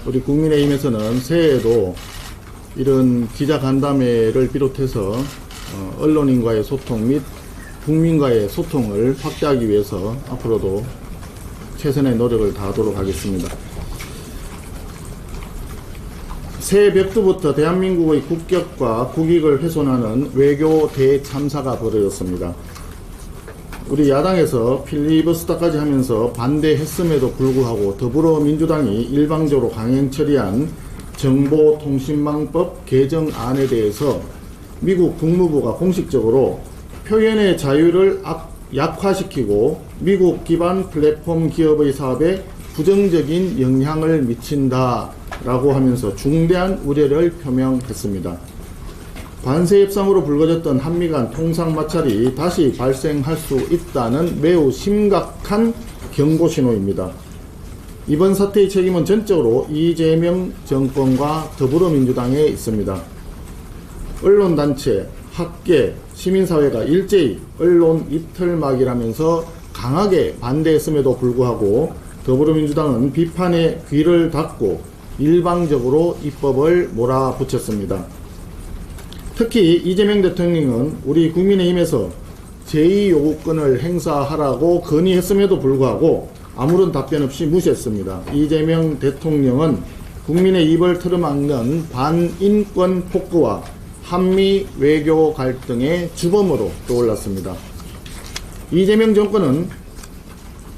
우리 국민의힘에서는 새해에도 이런 기자간담회를 비롯해서 언론인과의 소통 및 국민과의 소통을 확대하기 위해서 앞으로도 최선의 노력을 다하도록 하겠습니다. 새해 벽두부터 대한민국의 국격과 국익을 훼손하는 외교 대참사가 벌어졌습니다. 우리 야당에서 필리버스터까지 하면서 반대했음에도 불구하고 더불어민주당이 일방적으로 강행 처리한 정보통신망법 개정안에 대해서 미국 국무부가 공식적으로 표현의 자유를 약화시키고 미국 기반 플랫폼 기업의 사업에 부정적인 영향을 미친다라고 하면서 중대한 우려를 표명했습니다. 관세 협상으로 불거졌던 한미 간 통상 마찰이 다시 발생할 수 있다는 매우 심각한 경고 신호입니다. 이번 사태의 책임은 전적으로 이재명 정권과 더불어민주당에 있습니다. 언론단체, 학계, 시민사회가 일제히 언론 이틀막이라면서 강하게 반대했음에도 불구하고 더불어민주당은 비판에 귀를 닫고 일방적으로 입법을 몰아붙였습니다. 특히 이재명 대통령은 우리 국민의힘에서 제2요구권을 행사하라고 건의했음에도 불구하고 아무런 답변 없이 무시했습니다. 이재명 대통령은 국민의 입을 틀어막는 반인권 폭거와 한미 외교 갈등의 주범으로 떠올랐습니다. 이재명 정권은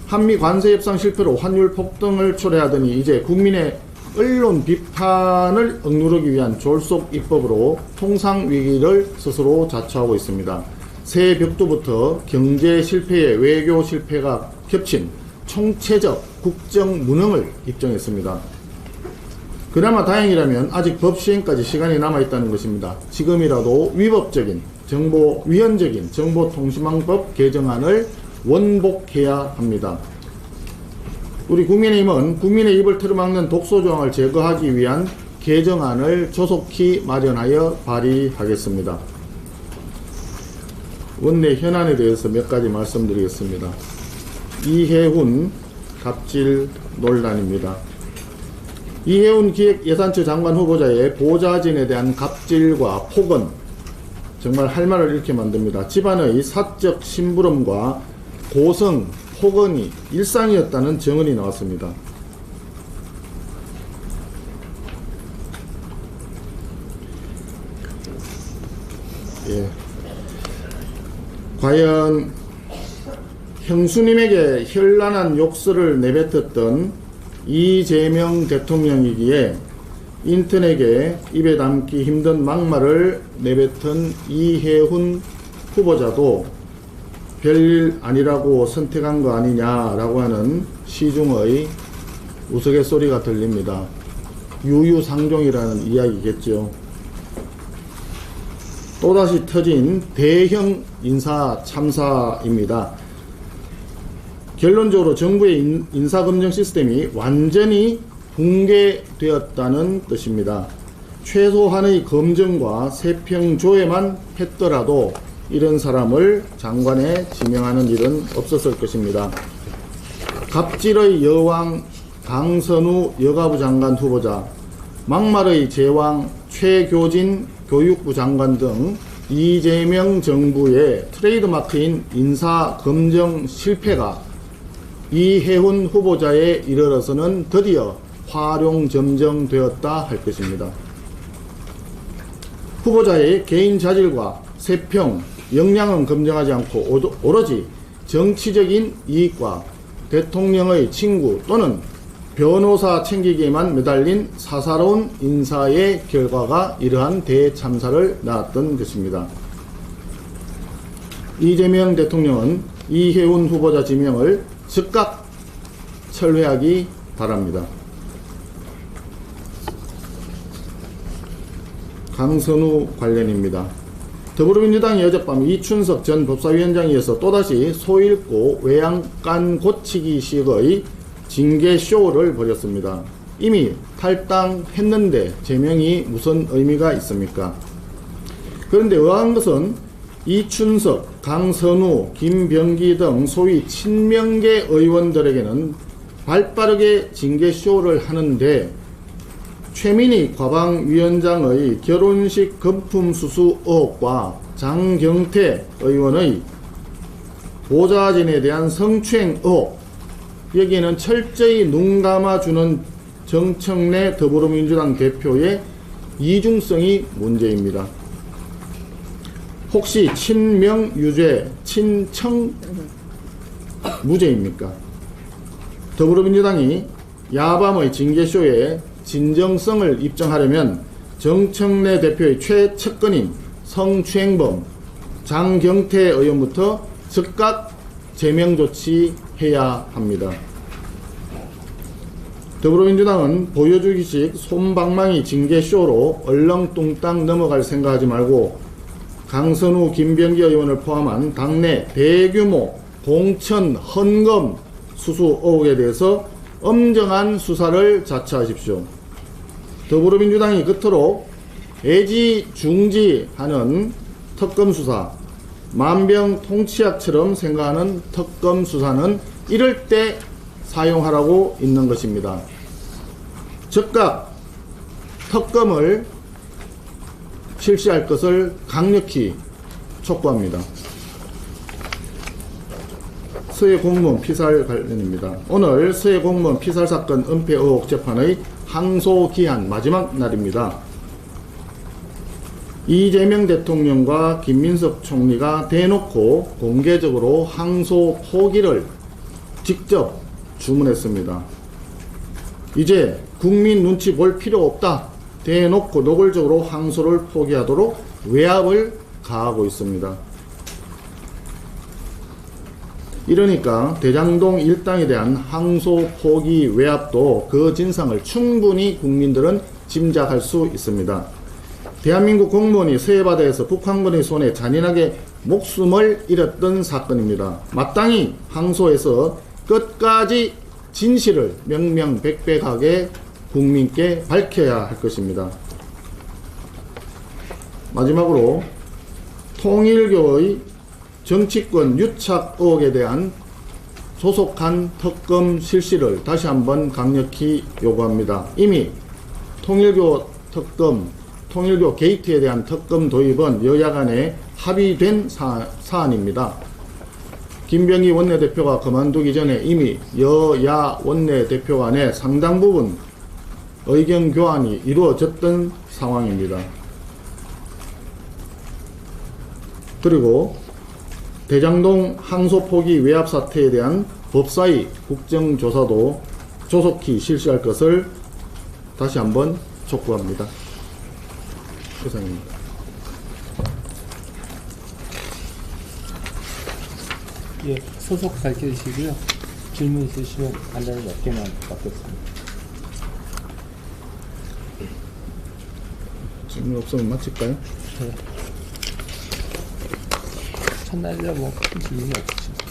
한미 관세 협상 실패로 환율 폭등을 초래하더니 이제 국민의 언론 비판을 억누르기 위한 졸속 입법으로 통상 위기를 스스로 자초하고 있습니다. 새해 벽두부터 경제 실패에 외교 실패가 겹친 총체적 국정 무능을 입증했습니다. 그나마 다행이라면 아직 법 시행까지 시간이 남아있다는 것입니다. 지금이라도 위법적인 위헌적인 정보통신망법 개정안을 원복해야 합니다. 우리 국민의힘은 국민의 입을 틀어막는 독소조항을 제거하기 위한 개정안을 조속히 마련하여 발의하겠습니다. 원내 현안에 대해서 몇 가지 말씀드리겠습니다. 이해훈 갑질 논란입니다. 이해훈 기획예산처 장관 후보자의 보좌진에 대한 갑질과 폭언, 정말 할 말을 잃게 만듭니다. 집안의 사적 심부름과 고성, 폭언이 일상이었다는 증언이 나왔습니다. 과연 형수님에게 현란한 욕설을 내뱉었던 이재명 대통령이기에 인턴에게 입에 담기 힘든 막말을 내뱉은 이해훈 후보자도 별일 아니라고 선택한 거 아니냐라고 하는 시중의 우스갯소리가 들립니다. 유유상종이라는 이야기겠죠. 또다시 터진 대형 인사 참사입니다. 결론적으로 정부의 인사검증 시스템이 완전히 붕괴되었다는 뜻입니다. 최소한의 검증과 세평조회만 했더라도 이런 사람을 장관에 지명하는 일은 없었을 것입니다. 갑질의 여왕 강선우 여가부 장관 후보자, 막말의 제왕 최교진 교육부 장관 등 이재명 정부의 트레이드마크인 인사검증 실패가 이해훈 후보자에 이르러서는 드디어 활용점정되었다 할 것입니다. 후보자의 개인 자질과 세평, 역량은 검증하지 않고 오로지 정치적인 이익과 대통령의 친구 또는 변호사 챙기기에만 매달린 사사로운 인사의 결과가 이러한 대참사를 낳았던 것입니다. 이재명 대통령은 이해훈 후보자 지명을 즉각 철회하기 바랍니다. 강선우 관련입니다. 더불어민주당이 어젯밤 이춘석 전 법사위원장에 서 또다시 소잃고 외양간 고치기식의 징계쇼를 벌였습니다. 이미 탈당했는데 제명이 무슨 의미가 있습니까? 그런데 의아한 것은 이춘석, 강선우, 김병기 등 소위 친명계 의원들에게는 발빠르게 징계쇼를 하는데 최민희 과방위원장의 결혼식 금품 수수 의혹과 장경태 의원의 보좌진에 대한 성추행 의혹, 여기에는 철저히 눈 감아주는 정청래 더불어민주당 대표의 이중성이 문제입니다. 혹시 친명유죄, 친청 무죄입니까? 더불어민주당이 야밤의 징계쇼에 진정성을 입증하려면 정청래 대표의 최측근인 성추행범 장경태 의원부터 즉각 제명 조치해야 합니다. 더불어민주당은 보여주기식 솜방망이 징계쇼로 얼렁뚱땅 넘어갈 생각하지 말고 강선우, 김병기 의원을 포함한 당내 대규모 공천 헌금 수수 의혹에 대해서 엄정한 수사를 자처하십시오. 더불어민주당이 그토록 애지중지하는 특검 수사, 만병통치약처럼 생각하는 특검 수사는 이럴 때 사용하라고 있는 것입니다. 즉각 특검을 실시할 것을 강력히 촉구합니다. 서해 공무원 피살 관련입니다. 오늘 서해 공무원 피살 사건 은폐 의혹 재판의 항소 기한 마지막 날입니다. 이재명 대통령과 김민석 총리가 대놓고 공개적으로 항소 포기를 직접 주문했습니다. 이제 국민 눈치 볼 필요 없다. 대놓고 노골적으로 항소를 포기하도록 외압을 가하고 있습니다. 이러니까 대장동 일당에 대한 항소 포기 외압도 그 진상을 충분히 국민들은 짐작할 수 있습니다. 대한민국 공무원이 서해바다에서 북한군의 손에 잔인하게 목숨을 잃었던 사건입니다. 마땅히 항소해서 끝까지 진실을 명명백백하게 국민께 밝혀야 할 것입니다. 마지막으로 통일교의 정치권 유착 의혹에 대한 조속한 특검 실시를 다시 한번 강력히 요구합니다. 이미 통일교 특검, 통일교 게이트에 대한 특검 도입은 여야 간에 합의된 사안입니다. 김병기 원내대표가 그만두기 전에 이미 여야 원내대표 간에 상당 부분 의견 교환이 이루어졌던 상황입니다. 그리고 대장동 항소 포기 외압 사태에 대한 법사위 국정조사도 조속히 실시할 것을 다시 한번 촉구합니다. 이상입니다. 예, 소속 밝혀주시고요. 질문 있으시면 간단히 몇 개만 받겠습니다. 질문 없으면 마칠까요? 네. 첫날이라 뭐 큰 질문이 없으십니다.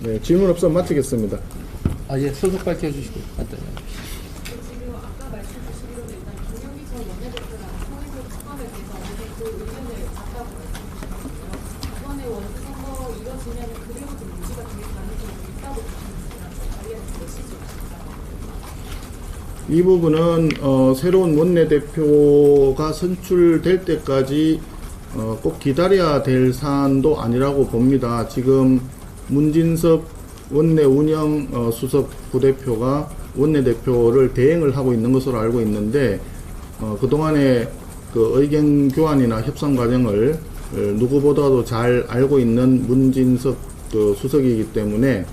네, 질문 없으면 마치겠습니다. 아, 예, 소속 밝혀주시고 간단히. 지금 아까 말씀주시기로는 일단 김영기 전 원내대표랑 통일교 특검에 대해서 어느 정도 의견을 갖다고 말씀주셨거든요. 이번에 원수선거 이뤄지면 그대로 좀 유지가 될 가능성이 있다고 보시는지랑 관련해서 메시지 주시죠. 이 부분은 새로운 원내대표가 선출될 때까지 꼭 기다려야 될 사안도 아니라고 봅니다. 지금 문진섭 원내 운영 수석 부대표가 원내대표를 대행을 하고 있는 것으로 알고 있는데 그동안의 그 의견 교환이나 협상 과정을 누구보다도 잘 알고 있는 문진섭 그 수석이기 때문에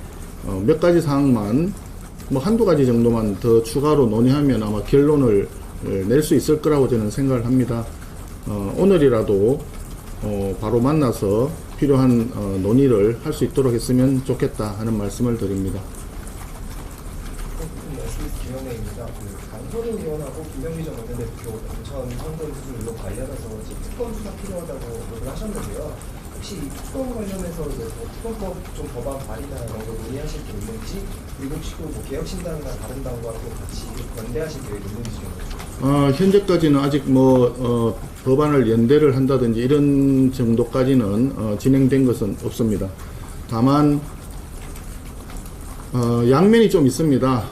몇 가지 사항만 뭐 한두 가지 정도만 더 추가로 논의하면 아마 결론을 낼 수 있을 거라고 저는 생각을 합니다. 오늘이라도 바로 만나서 필요한 논의를 할 수 있도록 했으면 좋겠다 하는 말씀을 드립니다. 김영래입니다. 강효린 의원하고 김병기 전 원내대표 인천 선거인 수술 의혹 관련해서 특검 수사 필요하다고 얘기를 하셨는데요. 혹시 이 특검 관련해서 특검법 좀 법안 발의나 이런 거 논의하실 게 있는지, 그리고 혹시 뭐 개혁신당이나 다른 당과 또 같이 연대하실 계획이 있는지 좀. 현재까지는 아직 법안을 연대를 한다든지 이런 정도까지는 진행된 것은 없습니다. 다만 양면이 좀 있습니다.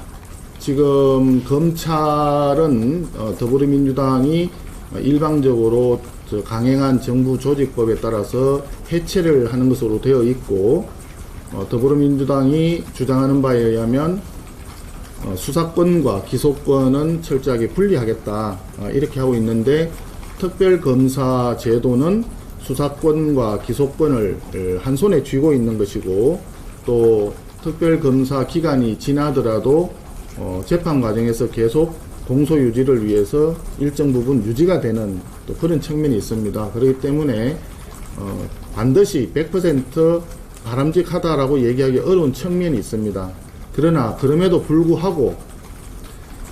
지금 검찰은 더불어민주당이 일방적으로 강행한 정부 조직법에 따라서 해체를 하는 것으로 되어 있고, 더불어민주당이 주장하는 바에 의하면 수사권과 기소권은 철저하게 분리하겠다, 이렇게 하고 있는데, 특별검사 제도는 수사권과 기소권을 한 손에 쥐고 있는 것이고, 또 특별검사 기간이 지나더라도 재판 과정에서 계속 공소 유지를 위해서 일정 부분 유지가 되는 또 그런 측면이 있습니다. 그렇기 때문에 반드시 100% 바람직하다라고 얘기하기 어려운 측면이 있습니다. 그러나 그럼에도 불구하고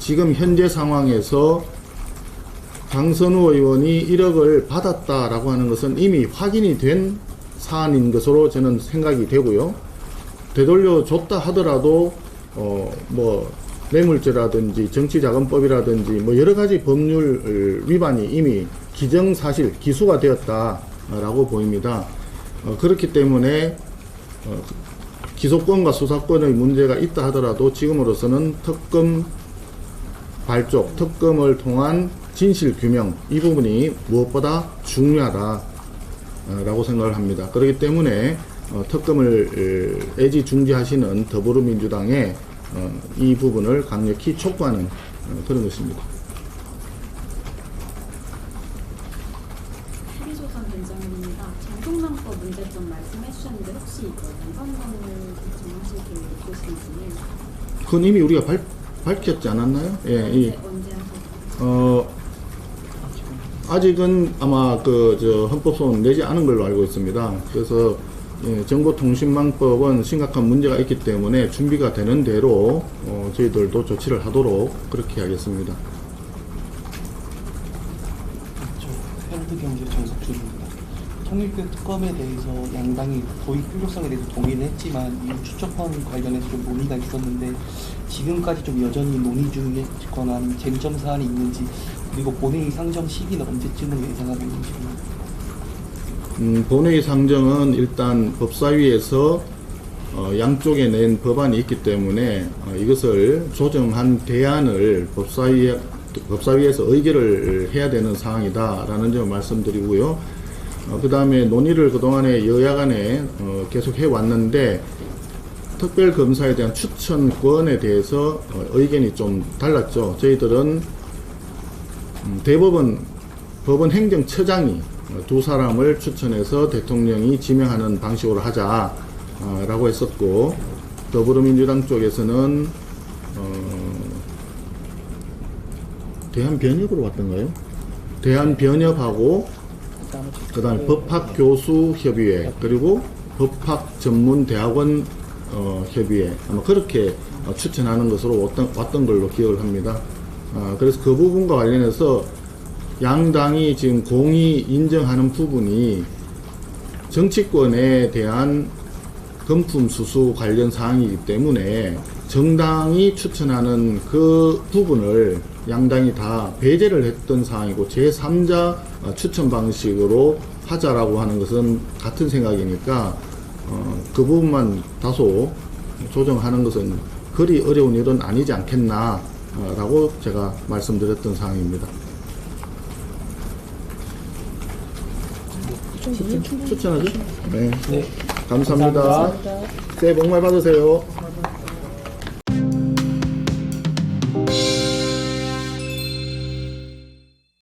지금 현재 상황에서 강선우 의원이 1억을 받았다라고 하는 것은 이미 확인이 된 사안인 것으로 저는 생각이 되고요. 되돌려 줬다 하더라도 뭐 뇌물죄라든지 정치자금법이라든지 뭐 여러 가지 법률 위반이 이미 기정사실 기수가 되었다라고 보입니다. 그렇기 때문에 기소권과 수사권의 문제가 있다 하더라도 지금으로서는 특검 발족, 특검을 통한 진실규명, 이 부분이 무엇보다 중요하다라고 생각을 합니다. 그렇기 때문에 특검을 애지중지하시는 더불어민주당의 이 부분을 강력히 촉구하는 그런 것입니다. 해리조선 변장입니다. 정통망법 문제점 말씀해 주셨는데 혹시 이거 연선상을 결정하실 계획 있으신지? 그건 이미 우리가 밝혔지 않았나요? 예, 언제 하셨어요? 아직은 아마 헌법소원 내지 않은 걸로 알고 있습니다. 그래서 정보통신망법은 심각한 문제가 있기 때문에 준비가 되는 대로 저희들도 조치를 하도록 그렇게 하겠습니다. 헤럴드경제 정석준입니다. 통일교 특검에 대해서 양당이 도입 필요성에 대해서 동의를 했지만 이후 추천권 관련해서 좀 논의가 있었는데 지금까지 좀 여전히 논의 중이거나 쟁점 사안이 있는지, 그리고 본회의 상정 시기는 언제쯤으로 예상하고 있는지. 본회의 상정은 일단 법사위에서 양쪽에 낸 법안이 있기 때문에 이것을 조정한 대안을 법사위에서 의결을 해야 되는 사항이다라는 점을 말씀드리고요. 그 다음에 논의를 그동안에 여야 간에 계속 해왔는데, 특별검사에 대한 추천권에 대해서 의견이 좀 달랐죠. 저희들은 대법원 행정처장이 두 사람을 추천해서 대통령이 지명하는 방식으로 하자라고 했었고, 더불어민주당 쪽에서는 대한변협으로 왔던가요? 대한변협하고 그 다음에 법학교수협의회, 그리고 법학전문대학원 협의회, 아마 그렇게 추천하는 것으로 왔던 걸로 기억을 합니다. 그래서 그 부분과 관련해서 양당이 지금 공히 인정하는 부분이 정치권에 대한 금품 수수 관련 사항이기 때문에 정당이 추천하는 그 부분을 양당이 다 배제를 했던 사항이고, 제3자 추천 방식으로 하자라고 하는 것은 같은 생각이니까 그 부분만 다소 조정하는 것은 그리 어려운 일은 아니지 않겠나라고 제가 말씀드렸던 사항입니다. 추천하죠? 네. 감사합니다. 새해 복 많이 받으세요.